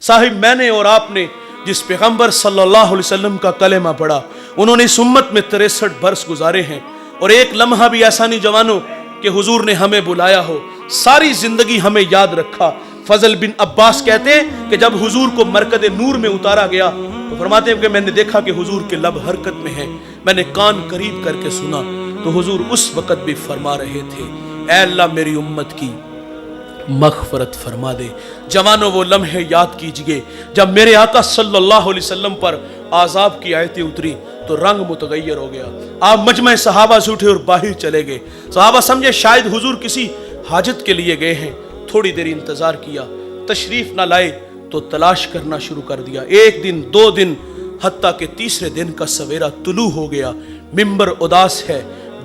साहिब मैंने और आपने जिस पैगंबर सल्लल्लाहु अलैहि वसल्लम का कलेमा पढ़ा, उन्होंने इस उम्मत में 63 बरस गुजारे हैं, और एक लम्हा भी ऐसा नहीं जवानों कि हुजूर ने हमें बुलाया हो, सारी जिंदगी हमें याद रखा। फजल बिन अब्बास कहते हैं कि जब हुजूर को मरकद नूर में उतारा गया तो फरमाते हैं कि मैंने देखा कि हुजूर के लब हरकत में हैं, मैंने कान करीब करके सुना तो हुजूर उस वक़्त भी फरमा रहे थे, ऐ अल्लाह मेरी उम्मत की मग़फ़रत फरमा दे। जवानों वो लम्हे याद कीजिए जब मेरे आका सल्लल्लाहु अलैहि वसल्लम पर आज़ाब की आयतें उतरी तो रंग मुतगय्यर हो गया। आप मजमे सहाबा से उठे और बाहर चले गए। सहाबा समझे शायद हुजूर किसी हाजत के लिए गए हैं, थोड़ी देर इंतजार किया, तशरीफ ना लाए तो तलाश करना शुरू कर दिया। एक दिन, 2 दिन, हत्ता के तीसरे दिन का सवेरा तुलू हो गया। मिंबर उदास है,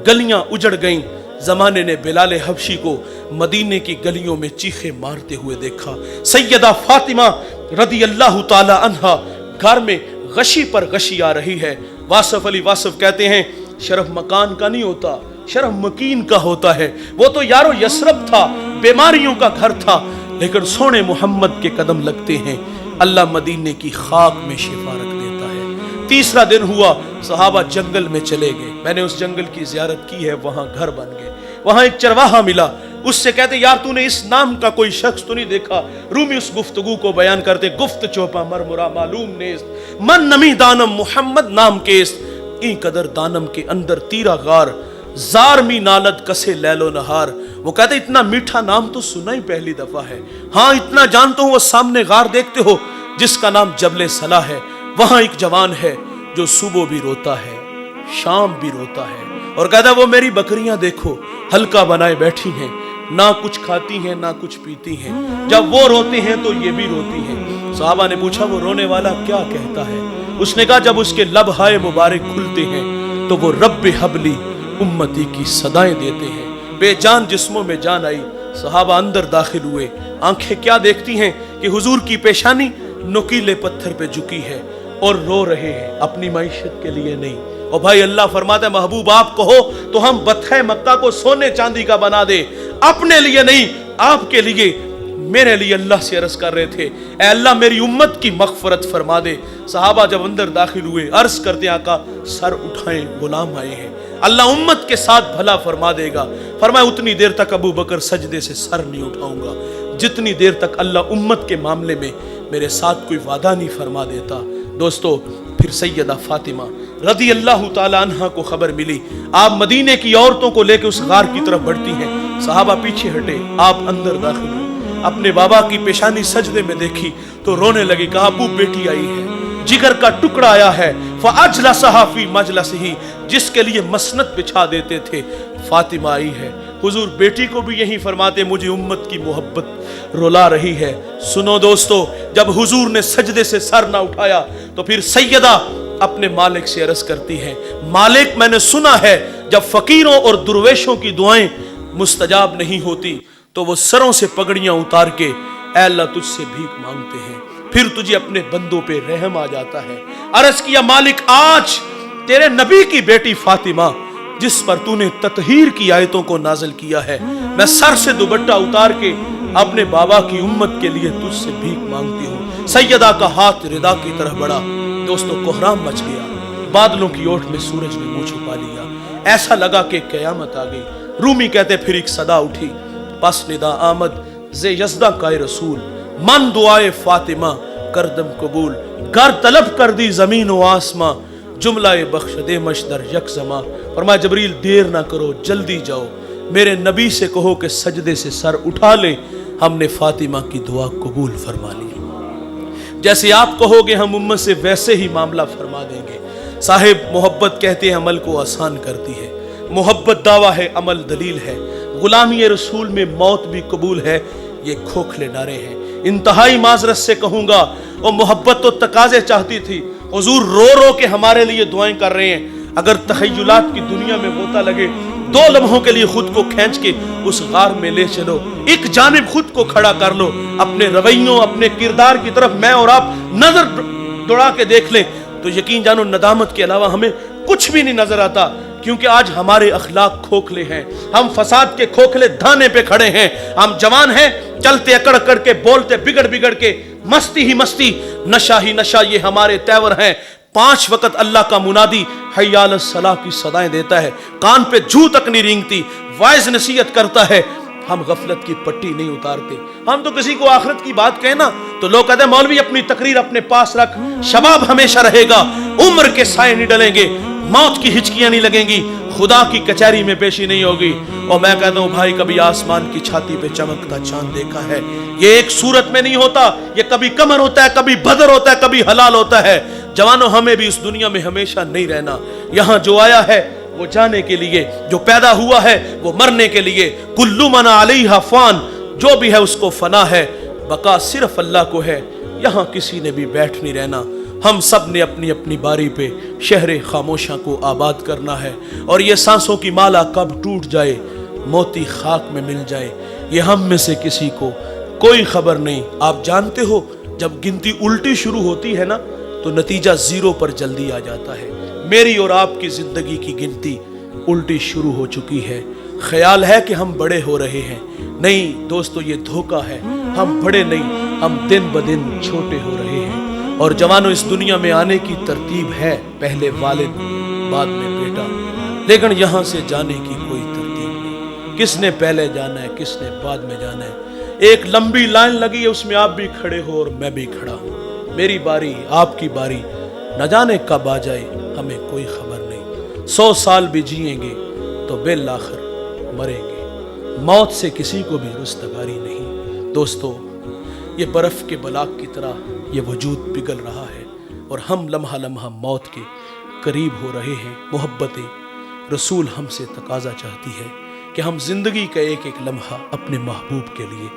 गलियां उजड़ गईं। जमाने ने बिलाल हबशी को मदीने की गलियों में चीखे मारते हुए देखा। सैयदा फातिमा रदी अल्लाह ताला अन्हा घर में गशी पर गशी आ रही है। वासफ अली वासफ कहते हैं शरफ मकान का नहीं होता, शरफ मकीन का होता है। वो तो यारो यसरब था, बीमारियों का घर था, लेकिन सोने मोहम्मद के कदम लगते हैं, अल्लाह मदीने की खाक में शिफा रख देता है। तीसरा दिन हुआ, सहाबा जंगल में चले गए। मैंने उस जंगल की जियारत की है, वहां घर बन गए। वहां एक चरवाहा मिला, उससे कहते यार तूने इस नाम का कोई शख्स तो नहीं देखा? रूमी उस गुफ्तगू को बयान करते, गुफ्त चौपा मरमुरा मालूम नेस्त मन नमी दानम मोहम्मद नाम केस ई कदर दानम के अंदर तीरा गार जार मी नालद कसे लैलो नहार। वो कहते इतना मीठा नाम तो सुना ही पहली दफा है। हाँ इतना जानता हूं, वो सामने गार देखते हो जिसका नाम जबले सला है, वहां एक जवान है जो सुबह भी रोता है शाम भी रोता है। और कहता वो मेरी बकरियां देखो हल्का बनाए बैठी हैं, ना कुछ खाती हैं ना कुछ पीती हैं, जब वो रोते हैं तो ये भी रोती हैं। सहाबा ने पूछा वो रोने वाला क्या कहता है? उसने कहा जब उसके लब हाय मुबारक खुलते हैं तो वो रब्बे हबली उम्मती की सदाएं देते हैं। बेजान जिस्मों में जान आई। सहाबा अंदर दाखिल हुए। आंखें क्या देखती हैं कि हुजूर की पेशानी नुकीले पत्थर पे झुकी है और रो रहे हैं, अपनी माइशत के लिए नहीं। और भाई अल्लाह फरमाता है महबूब आप कहो तो हम बत्थे मक्का को सोने चांदी का बना दे, अपने लिए नहीं आपके लिए, मेरे लिए अल्लाह से अर्ज कर रहे थे ऐ अल्लाह मेरी उम्मत की मग़फ़रत फरमा दे। सहाबा जब अंदर दाखिल हुए अर्ज करते आका सर उठाएं गुलाम आए हैं, अल्लाह उम्मत के साथ भला फरमा देगा। फरमाया उतनी देर तक अबू बकर सजदे से सर नहीं उठाऊंगा जितनी देर तक अल्लाह उम्मत के मामले में मेरे साथ कोई वादा नहीं फरमा देता। दोस्तों फिर सैयदा फातिमा रदी अल्लाह ताला अन्हा को खबर मिली, आप मदीने की औरतों को लेकर उस गार की तरफ बढ़ती हैं। सहाबा पीछे हटे, आप अंदर दाखिल हुए। अपने बाबा की पेशानी सजदे में देखी तो रोने लगी। कहा अबू बेटी आई है, जिगर का टुकड़ा आया है, फअजलसहा फी मजलसिही, जिसके लिए मसनद बिछा देते थे, फातिमा आई है। हुजूर बेटी को भी यही फरमाते मुझे उम्मत की मोहब्बत रुला रही है। सुनो दोस्तों, जब हुजूर ने सजदे से सर ना उठाया तो फिर सैयदा अपने मालिक से अर्ज करती है, मालिक मैंने सुना है जब फकीरों और दुर्वेशों की दुआएं मुस्तजाब नहीं होती तो वो सरों से पगड़ियां उतार के ऐ अल्लाह तुझसे भीख मांगते हैं, फिर तुझे अपने बंदों पे रहम आ जाता है। अर्ज किया मालिक आज तेरे नबी की बेटी फातिमा जिस पर तूने ततहीर की आयतों को नाजिल किया है, मैं सर से दुपट्टा उतार के अपने बाबा की उम्मत के लिए तुझसे भीख मांगती हूँ। सैयदा का हाथ रिदा की तरफ बढ़ा। दोस्तों कोहराम मच गया, बादलों की ओट में सूरज ने मुंह छुपा लिया, ऐसा लगा कि कयामत आ गई। रूमी कहते फिर एक सदा उठी, पस निदा आमद जे यज़दा काए रसूल, मन दुआए फातिमा करदम कबूल, घर तलब कर दी जमीन व आसमां, जुमलाए बख्श दे मशदर यकजमा। फरमाया जबरील देर ना करो जल्दी जाओ, मेरे नबी से कहो कि सजदे से सर उठा ले, हमने फातिमा की दुआ कबूल फरमा ली। जैसे आप कहोगे हम उम्मत से वैसे ही मामला फरमा देंगे। साहिब मोहब्बत कहते हैं अमल को आसान करती है, मोहब्बत दावा है अमल दलील है, गुलामी रसूल में मौत भी कबूल है, ये खोखले नारे हैं। इंतहाई माजरत से कहूंगा और मोहब्बत तो तकाजे चाहती थी, हुजूर रो रो के हमारे लिए दुआएं कर रहे हैं। अगर तखय्युलात की दुनिया में गोता लगे, 2 लम्हों के लिए खुद को खींच के उस गार में ले चलो, एक जानिब खुद को खड़ा कर लो, अपने रवैयों अपने किरदार की तरफ मैं और आप नजर दौड़ा के देख लें तो यकीन जानो नदामत के अलावा हमें कुछ भी नहीं नजर आता। क्योंकि आज हमारे अखलाक खोखले हैं, हम फसाद के खोखले धाने पे खड़े हैं। हम जवान हैं, चलते अकड़ अकड़ के, बोलते बिगड़ बिगड़ के, مستی ہی مستی، نشہ ہی نشہ، یہ ہمارے تیور ہیں۔ 5 وقت اللہ کا منادی حی علی الصلاح کی صدائیں دیتا ہے، کان پہ جوں تک نہیں رینگتی، وائز نصیحت کرتا ہے، ہم غفلت کی پٹی نہیں اتارتے۔ ہم تو کسی کو آخرت کی بات کہنا تو لوگ کہتے ہیں مولوی اپنی تقریر اپنے پاس رکھ، شباب ہمیشہ رہے گا، عمر کے سائے نہیں ڈلیں گے، موت کی ہچکیاں نہیں لگیں گی، خدا کی کچہری میں پیشی نہیں ہوگی۔ اور میں کہتا ہوں بھائی، کبھی آسمان کی چھاتی پہ چمکتا چاند دیکھا ہے؟ یہ ایک صورت میں نہیں ہوتا، یہ کبھی قمر ہوتا ہے، کبھی بدر ہوتا ہے، کبھی ہلال ہوتا ہے۔ جوانوں، ہمیں بھی اس دنیا میں ہمیشہ نہیں رہنا، یہاں جو آیا ہے وہ جانے کے لیے، جو پیدا ہوا ہے وہ مرنے کے لیے۔ کل من علیہا فان، جو بھی ہے اس کو فنا ہے، بقا صرف اللہ کو ہے، یہاں کسی نے بھی بیٹھ نہیں رہنا۔ ہم سب نے اپنی اپنی باری پہ شہر خاموشاں کو آباد کرنا ہے، اور یہ سانسوں کی مالا کب ٹوٹ جائے، موتی خاک میں مل جائے، یہ ہم میں سے کسی کو کوئی خبر نہیں۔ آپ جانتے ہو جب گنتی الٹی شروع ہوتی ہے نا تو نتیجہ 0 پر جلدی آ جاتا ہے۔ میری اور آپ کی زندگی کی گنتی الٹی شروع ہو چکی ہے۔ خیال ہے کہ ہم بڑے ہو رہے ہیں، نہیں دوستو، یہ دھوکہ ہے، ہم بڑے نہیں، ہم دن بدن چھوٹے ہو رہے ہیں۔ اور جوانوں، اس دنیا میں آنے کی ترتیب ہے، پہلے والد بعد میں بیٹا، لیکن یہاں سے جانے کی کوئی ترتیب نہیں، کس نے پہلے جانا ہے، کس نے بعد میں جانا ہے۔ ایک لمبی لائن لگی ہے، اس میں آپ بھی کھڑے ہو اور میں بھی کھڑا ہوں، میری باری، آپ کی باری، نہ جانے کب آ جائے ہمیں کوئی خبر نہیں۔ 100 سال بھی جئیں گے تو بالآخر مریں گے، موت سے کسی کو بھی رستگاری نہیں۔ دوستو، یہ برف کے بلاک کی طرح یہ وجود پگھل رہا ہے، اور ہم لمحہ لمحہ موت کے قریب ہو رہے ہیں۔ محبت رسول ہم سے تقاضا چاہتی ہے کہ ہم زندگی کا ایک ایک لمحہ اپنے محبوب کے لیے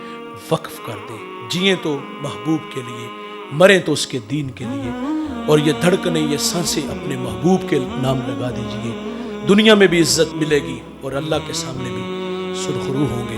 وقف کر دیں، جئیں تو محبوب کے لیے، مریں تو اس کے دین کے لیے، اور یہ دھڑکنیں، یہ سانسیں اپنے محبوب کے نام لگا دیجئے۔ دنیا میں بھی عزت ملے گی اور اللہ کے سامنے بھی سرخرو ہوں گے۔